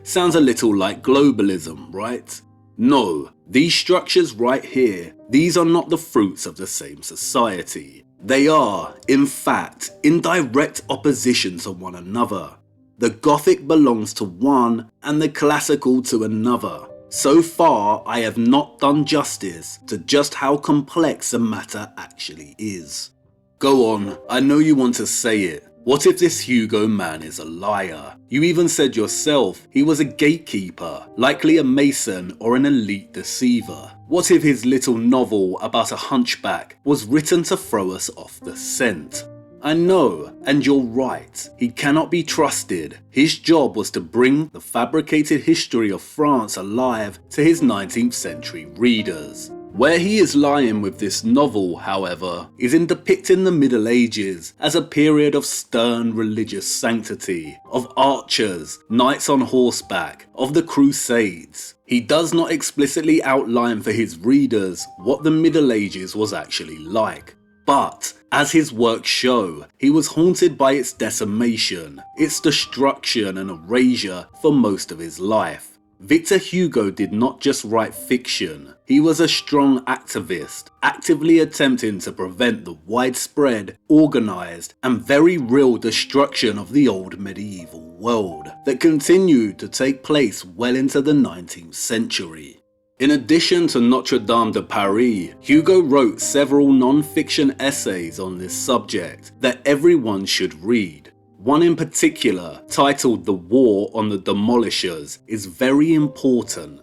Sounds a little like globalism, right? No, these structures right here, these are not the fruits of the same society. They are, in fact, in direct opposition to one another. The Gothic belongs to one and the classical to another. So far, I have not done justice to just how complex the matter actually is. Go on, I know you want to say it. What if this Hugo man is a liar? You even said yourself he was a gatekeeper, likely a mason or an elite deceiver. What if his little novel about a hunchback was written to throw us off the scent? I know, and you're right, he cannot be trusted. His job was to bring the fabricated history of France alive to his 19th century readers. Where he is lying with this novel, however, is in depicting the Middle Ages as a period of stern religious sanctity, of archers, knights on horseback, of the Crusades. He does not explicitly outline for his readers what the Middle Ages was actually like. But, as his works show, he was haunted by its decimation, its destruction and erasure for most of his life. Victor Hugo did not just write fiction, he was a strong activist, actively attempting to prevent the widespread, organised, and very real destruction of the old medieval world that continued to take place well into the 19th century. In addition to Notre Dame de Paris, Hugo wrote several non-fiction essays on this subject that everyone should read. One in particular, titled The War on the Demolishers, is very important.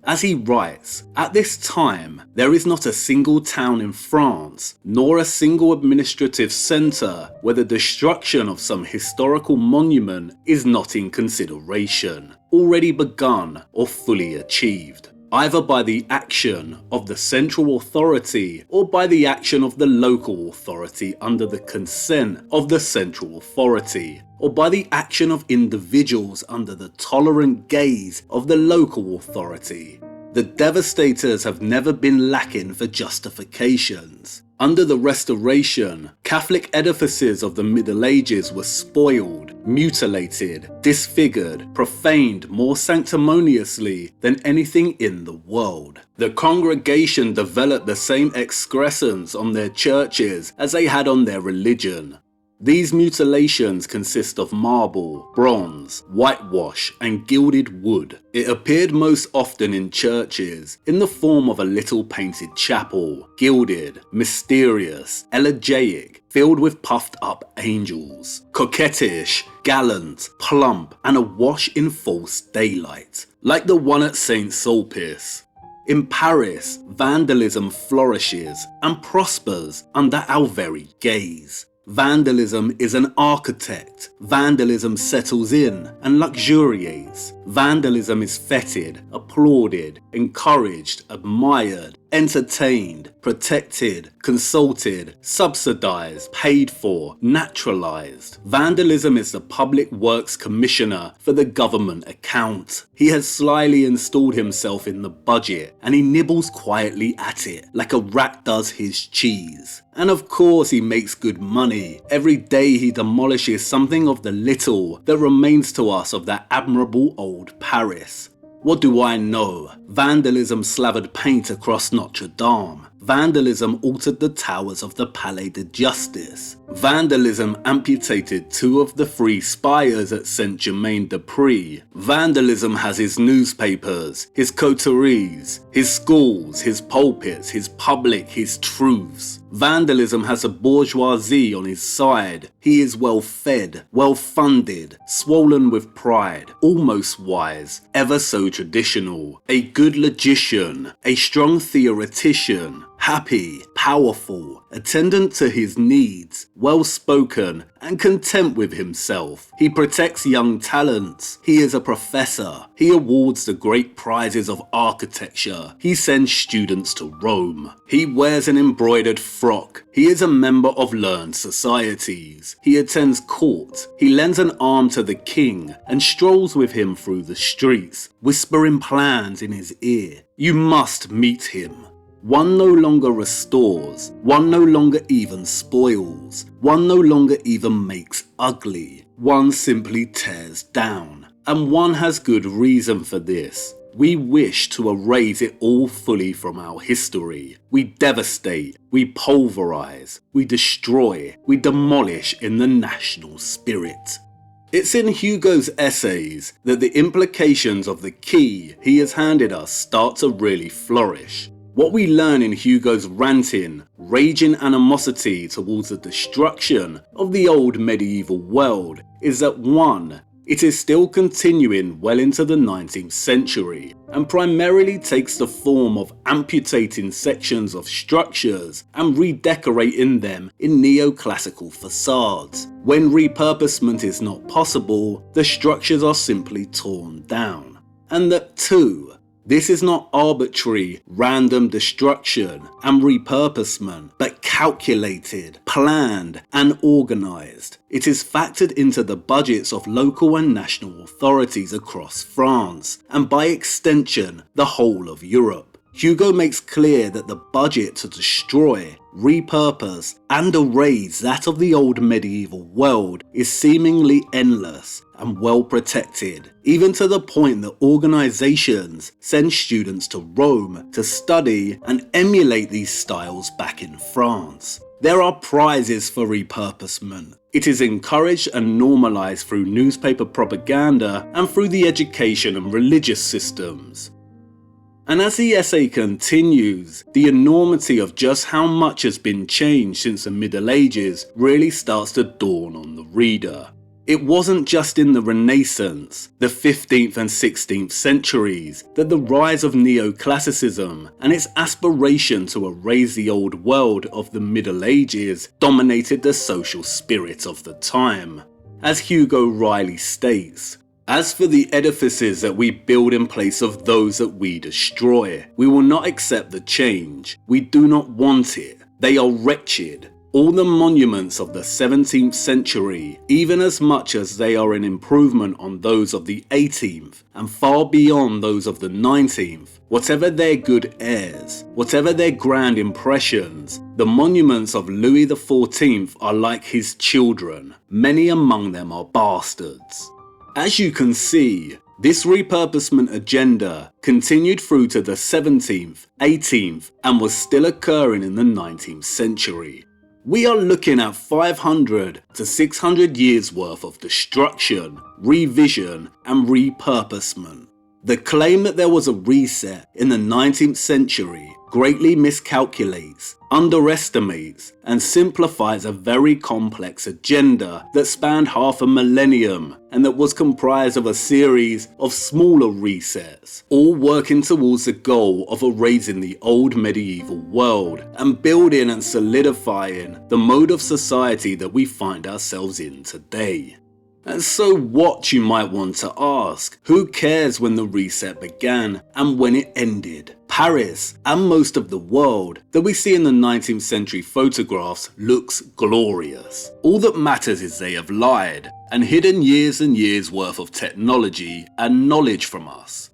As he writes, at this time, there is not a single town in France, nor a single administrative centre where the destruction of some historical monument is not in consideration, already begun or fully achieved, either by the action of the central authority or by the action of the local authority under the consent of the central authority, or by the action of individuals under the tolerant gaze of the local authority. The devastators have never been lacking for justifications. Under the Restoration, Catholic edifices of the Middle Ages were spoiled, mutilated, disfigured, profaned more sanctimoniously than anything in the world. The congregation developed the same excrescence on their churches as they had on their religion. These mutilations consist of marble, bronze, whitewash, and gilded wood. It appeared most often in churches in the form of a little painted chapel, gilded, mysterious, elegiac, filled with puffed up angels, coquettish, gallant, plump, and awash in false daylight, like the one at St. Sulpice. In Paris, vandalism flourishes and prospers under our very gaze. Vandalism is an architect. Vandalism settles in and luxuriates. Vandalism is feted, applauded, encouraged, admired, entertained, protected, consulted, subsidized, paid for, naturalized. Vandalism is the Public Works Commissioner for the government account. He has slyly installed himself in the budget and he nibbles quietly at it like a rat does his cheese. And of course he makes good money. Every day he demolishes something of the little that remains to us of that admirable old Paris. What do I know? Vandalism slathered paint across Notre Dame. Vandalism altered the towers of the Palais de Justice. Vandalism amputated 2 of the 3 spires at Saint-Germain-des-Prés. Vandalism has his newspapers, his coteries, his schools, his pulpits, his public, his truths. Vandalism has a bourgeoisie on his side. He is well fed, well funded, swollen with pride, almost wise, ever so traditional, a good logician, a strong theoretician, happy, powerful, attendant to his needs, well-spoken, and content with himself. He protects young talents. He is a professor. He awards the great prizes of architecture. He sends students to Rome. He wears an embroidered frock. He is a member of learned societies. He attends court. He lends an arm to the king and strolls with him through the streets, whispering plans in his ear. You must meet him. One no longer restores, one no longer even spoils, one no longer even makes ugly, one simply tears down. And one has good reason for this. We wish to erase it all fully from our history. We devastate, we pulverize, we destroy, we demolish in the national spirit. It's in Hugo's essays that the implications of the key he has handed us start to really flourish. What we learn in Hugo's ranting, raging animosity towards the destruction of the old medieval world is that 1. It is still continuing well into the 19th century and primarily takes the form of amputating sections of structures and redecorating them in neoclassical facades. When repurposement is not possible, the structures are simply torn down. And that 2. This is not arbitrary, random destruction and repurposement, but calculated, planned, and organized. It is factored into the budgets of local and national authorities across France, and by extension, the whole of Europe. Hugo makes clear that the budget to destroy, repurpose, and erase that of the old medieval world is seemingly endless and well protected, even to the point that organizations send students to Rome to study and emulate these styles back in France. There are prizes for repurposement. It is encouraged and normalized through newspaper propaganda and through the education and religious systems. And as the essay continues, the enormity of just how much has been changed since the Middle Ages really starts to dawn on the reader. It wasn't just in the Renaissance, the 15th and 16th centuries, that the rise of neoclassicism and its aspiration to erase the old world of the Middle Ages dominated the social spirit of the time. As Hugo Riley states, "As for the edifices that we build in place of those that we destroy, we will not accept the change. We do not want it. They are wretched. All the monuments of the 17th century, even as much as they are an improvement on those of the 18th, and far beyond those of the 19th, whatever their good airs, whatever their grand impressions, the monuments of Louis XIV are like his children. Many among them are bastards." As you can see, this repurposement agenda continued through to the 17th, 18th, and was still occurring in the 19th century. We are looking at 500 to 600 years worth of destruction, revision, and repurposement. The claim that there was a reset in the 19th century greatly miscalculates, underestimates, and simplifies a very complex agenda that spanned half a millennium and that was comprised of a series of smaller resets, all working towards the goal of erasing the old medieval world and building and solidifying the mode of society that we find ourselves in today. And so what, you might want to ask? Who cares when the reset began and when it ended? Paris, and most of the world that we see in the 19th century photographs looks glorious. All that matters is they have lied and hidden years and years worth of technology and knowledge from us.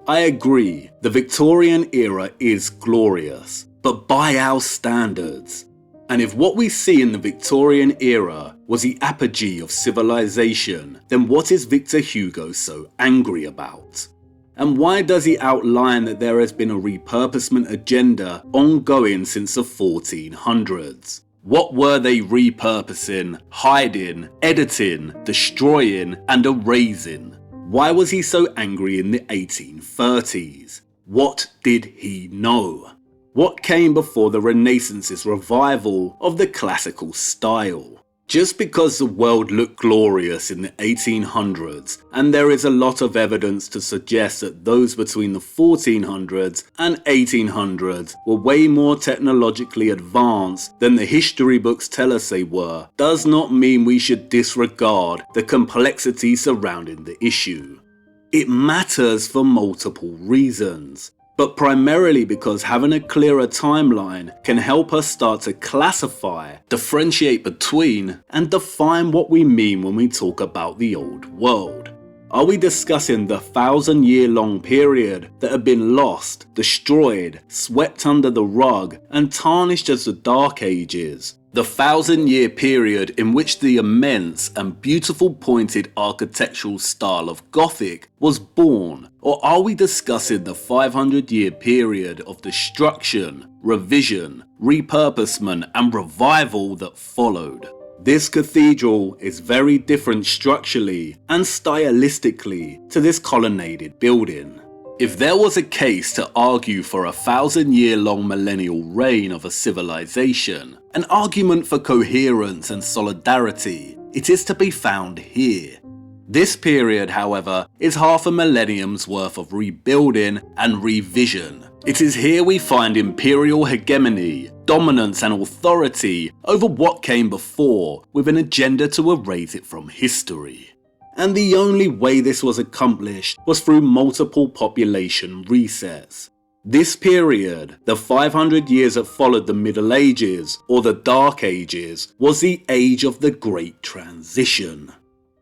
I agree, the Victorian era is glorious, but by our standards. And if what we see in the Victorian era was the apogee of civilization, then what is Victor Hugo so angry about? And why does he outline that there has been a repurposement agenda ongoing since the 1400s? What were they repurposing, hiding, editing, destroying, and erasing? Why was he so angry in the 1830s? What did he know? What came before the Renaissance's revival of the classical style? Just because the world looked glorious in the 1800s, and there is a lot of evidence to suggest that those between the 1400s and 1800s were way more technologically advanced than the history books tell us they were, does not mean we should disregard the complexity surrounding the issue. It matters for multiple reasons, but primarily because having a clearer timeline can help us start to classify, differentiate between, and define what we mean when we talk about the old world. Are we discussing the 1,000-year-long period that had been lost, destroyed, swept under the rug, and tarnished as the Dark Ages? The 1,000-year period in which the immense and beautiful pointed architectural style of Gothic was born? Or are we discussing the 500-year period of destruction, revision, repurposement, and revival that followed? This cathedral is very different structurally and stylistically to this colonnaded building. If there was a case to argue for a 1,000-year-long millennial reign of a civilization, an argument for coherence and solidarity, it is to be found here. This period, however, is half a millennium's worth of rebuilding and revision. It is here we find imperial hegemony, dominance and authority over what came before, with an agenda to erase it from history. And the only way this was accomplished was through multiple population resets. This period, the 500 years that followed the Middle Ages, or the Dark Ages, was the age of the Great Transition.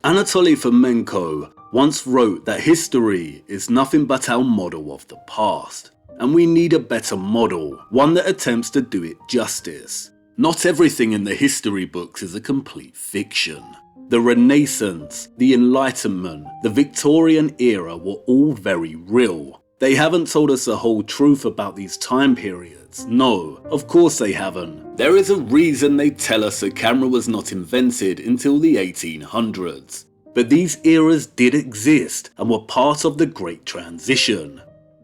Anatoly Fomenko once wrote that history is nothing but our model of the past, and we need a better model, one that attempts to do it justice. Not everything in the history books is a complete fiction. The Renaissance, the Enlightenment, the Victorian era were all very real. They haven't told us the whole truth about these time periods. No, of course they haven't. There is a reason they tell us the camera was not invented until the 1800s. But these eras did exist and were part of the Great Transition.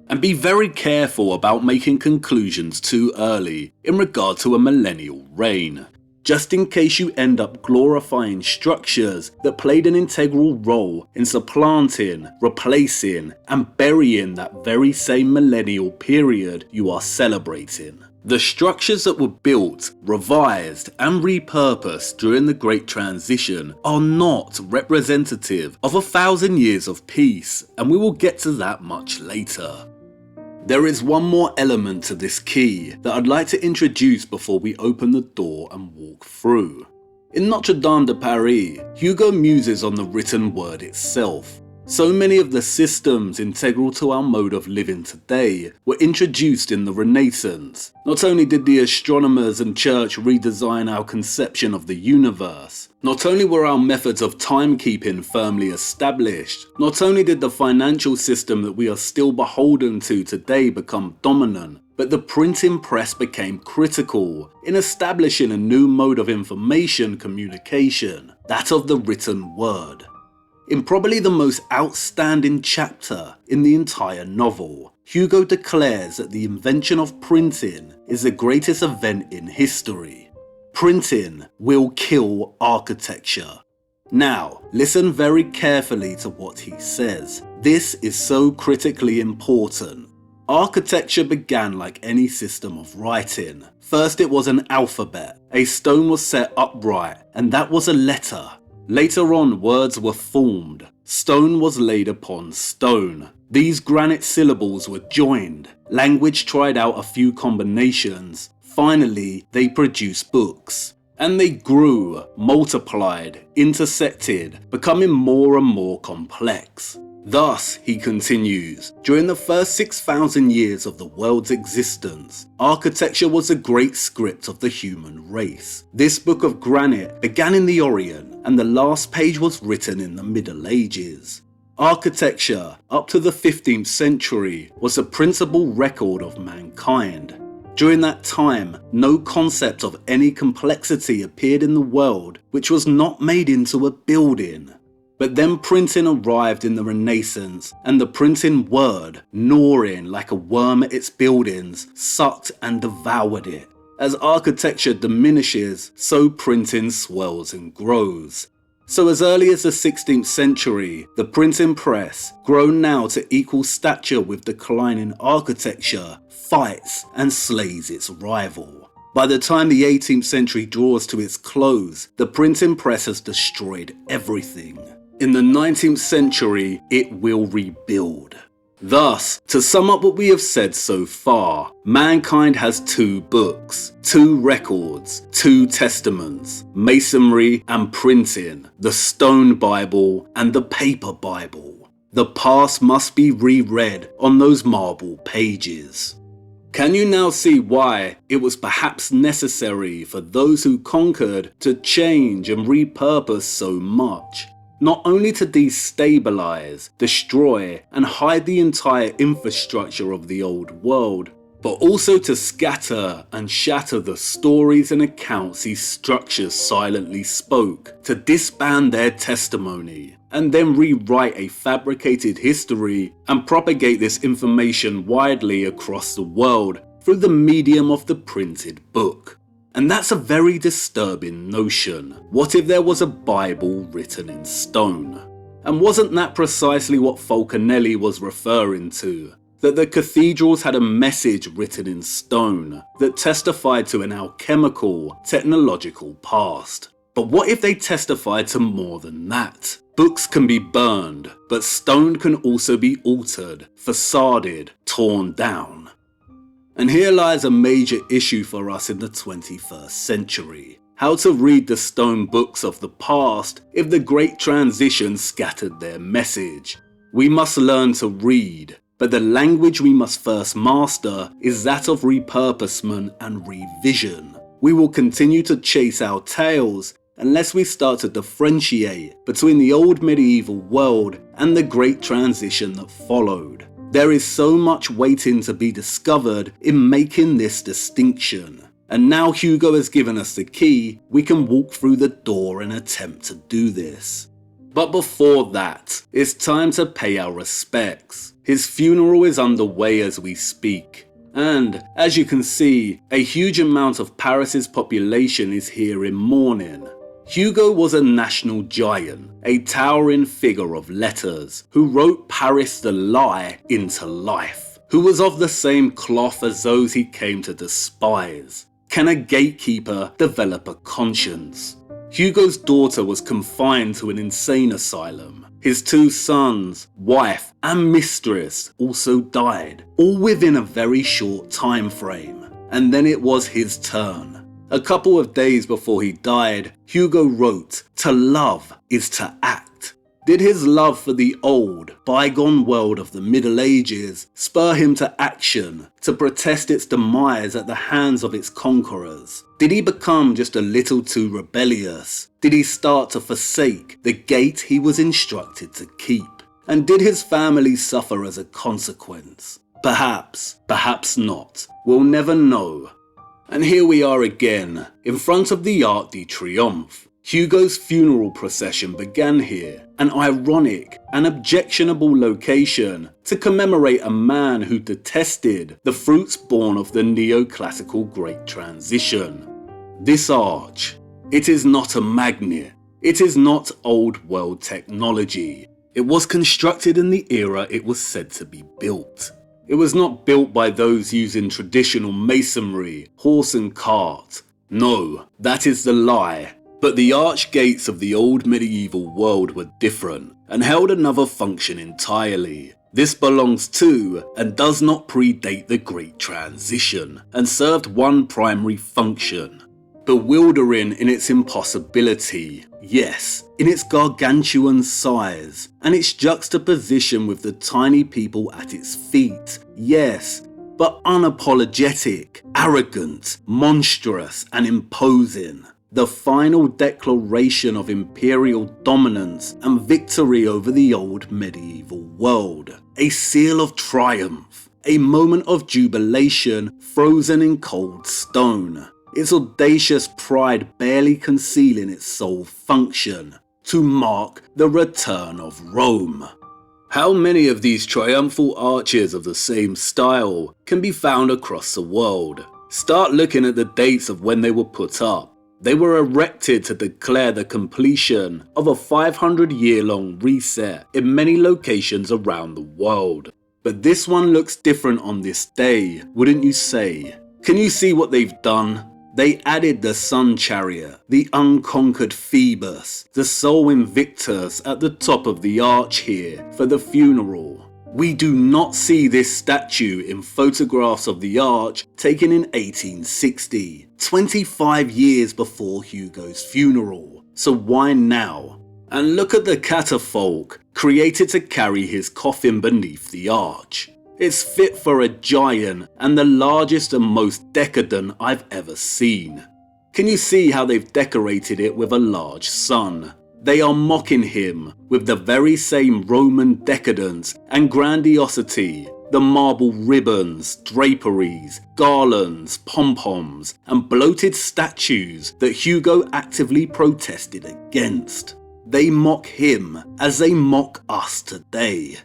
And be very careful about making conclusions too early in regard to a millennial reign. just in case you end up glorifying structures that played an integral role in supplanting, replacing, and burying that very same millennial period you are celebrating. The structures that were built, revised, and repurposed during the Great Transition are not representative of 1,000 years of peace, and we will get to that much later. There is one more element to this key that I'd like to introduce before we open the door and walk through. In Notre Dame de Paris, Hugo muses on the written word itself. So many of the systems integral to our mode of living today were introduced in the Renaissance. Not only did the astronomers and church redesign our conception of the universe, not only were our methods of timekeeping firmly established, not only did the financial system that we are still beholden to today become dominant, but the printing press became critical in establishing a new mode of information communication, that of the written word. In probably the most outstanding chapter in the entire novel, Hugo declares that the invention of printing is the greatest event in history. Printing will kill architecture. Now, listen very carefully to what he says. This is so critically important. Architecture began like any system of writing. First it was an alphabet. A stone was set upright, and that was a letter. Later on, words were formed. Stone was laid upon stone. These granite syllables were joined. Language tried out a few combinations. Finally, they produced books. And they grew, multiplied, intersected, becoming more and more complex. Thus, he continues, during the first 6,000 years of the world's existence, architecture was a great script of the human race. This book of granite began in the Orient, and the last page was written in the Middle Ages. Architecture, up to the 15th century, was the principal record of mankind. During that time, no concept of any complexity appeared in the world which was not made into a building. But then printing arrived in the Renaissance, and the printing word, gnawing like a worm at its buildings, sucked and devoured it. As architecture diminishes, so printing swells and grows. So as early as the 16th century, the printing press, grown now to equal stature with declining architecture, fights and slays its rival. By the time the 18th century draws to its close, the printing press has destroyed everything. In the 19th century, it will rebuild. Thus, to sum up what we have said so far, mankind has two books, two records, two testaments, masonry and printing, the stone Bible and the paper Bible. The past must be reread on those marble pages. Can you now see why it was perhaps necessary for those who conquered to change and repurpose so much? Not only to destabilize, destroy, and hide the entire infrastructure of the old world, but also to scatter and shatter the stories and accounts these structures silently spoke, to disband their testimony, and then rewrite a fabricated history and propagate this information widely across the world through the medium of the printed book. And that's a very disturbing notion. What if there was a Bible written in stone? And wasn't that precisely what Falconelli was referring to? That the cathedrals had a message written in stone that testified to an alchemical, technological past. But what if they testified to more than that? Books can be burned, but stone can also be altered, facaded, torn down. And here lies a major issue for us in the 21st century. How to read the stone books of the past if the Great Transition scattered their message. We must learn to read, but the language we must first master is that of repurposement and revision. We will continue to chase our tails unless we start to differentiate between the old medieval world and the Great Transition that followed. There is so much waiting to be discovered in making this distinction. And now Hugo has given us the key, we can walk through the door and attempt to do this. But before that, it's time to pay our respects. His funeral is underway as we speak. And, as you can see, a huge amount of Paris's population is here in mourning. Hugo was a national giant, a towering figure of letters, who wrote Paris the lie into life, who was of the same cloth as those he came to despise. Can a gatekeeper develop a conscience? Hugo's daughter was confined to an insane asylum. His 2 sons, wife and mistress also died, all within a very short time frame. And then it was his turn. A couple of days before he died, Hugo wrote, "To love is to act." Did his love for the old, bygone world of the Middle Ages spur him to action, to protest its demise at the hands of its conquerors? Did he become just a little too rebellious? Did he start to forsake the gate he was instructed to keep? And did his family suffer as a consequence? Perhaps, perhaps not. We'll never know. And here we are again, in front of the Arc de Triomphe. Hugo's funeral procession began here, an ironic and objectionable location to commemorate a man who detested the fruits born of the neoclassical Great Transition. This arch, it is not a magnet, it is not old world technology. It was constructed in the era it was said to be built. It was not built by those using traditional masonry, horse and cart. No, that is the lie. But the arch gates of the old medieval world were different and held another function entirely. This belongs to and does not predate the Great Transition and served one primary function. Bewildering in its impossibility, yes, in its gargantuan size, and its juxtaposition with the tiny people at its feet, yes, but unapologetic, arrogant, monstrous, and imposing. The final declaration of imperial dominance and victory over the old medieval world. A seal of triumph, a moment of jubilation frozen in cold stone. Its audacious pride barely concealing its sole function, to mark the return of Rome. How many of these triumphal arches of the same style can be found across the world? Start looking at the dates of when they were put up. They were erected to declare the completion of a 500-year-long reset in many locations around the world. But this one looks different on this day, wouldn't you say? Can you see what they've done? They added the Sun Chariot, the unconquered Phoebus, the sole Invictus at the top of the arch here for the funeral. We do not see this statue in photographs of the arch taken in 1860, 25 years before Hugo's funeral. So why now? And look at the catafalque created to carry his coffin beneath the arch. It's fit for a giant and the largest and most decadent I've ever seen. Can you see how they've decorated it with a large sun? They are mocking him with the very same Roman decadence and grandiosity, the marble ribbons, draperies, garlands, pom-poms, and bloated statues that Hugo actively protested against. They mock him as they mock us today.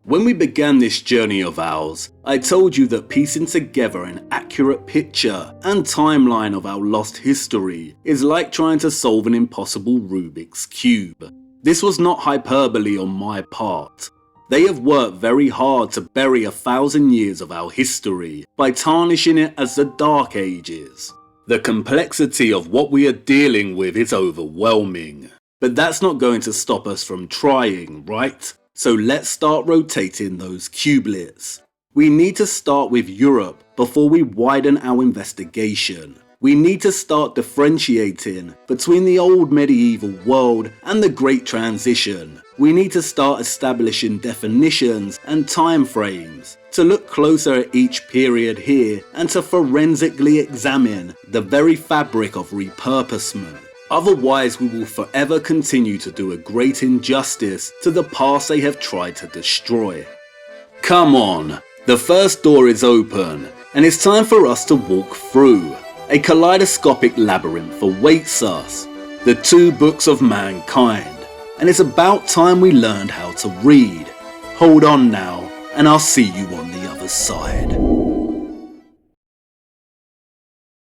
When we began this journey of ours, I told you that piecing together an accurate picture and timeline of our lost history is like trying to solve an impossible Rubik's Cube. This was not hyperbole on my part. They have worked very hard to bury 1,000 years of our history by tarnishing it as the Dark Ages. The complexity of what we are dealing with is overwhelming. But that's not going to stop us from trying, right? So let's start rotating those cubelets. We need to start with Europe before we widen our investigation. We need to start differentiating between the old medieval world and the Great Transition. We need to start establishing definitions and time frames, to look closer at each period here and to forensically examine the very fabric of repurposement. Otherwise, we will forever continue to do a great injustice to the past they have tried to destroy. Come on, the first door is open, and it's time for us to walk through. A kaleidoscopic labyrinth awaits us, the 2 books of mankind, and it's about time we learned how to read. Hold on now, and I'll see you on the other side.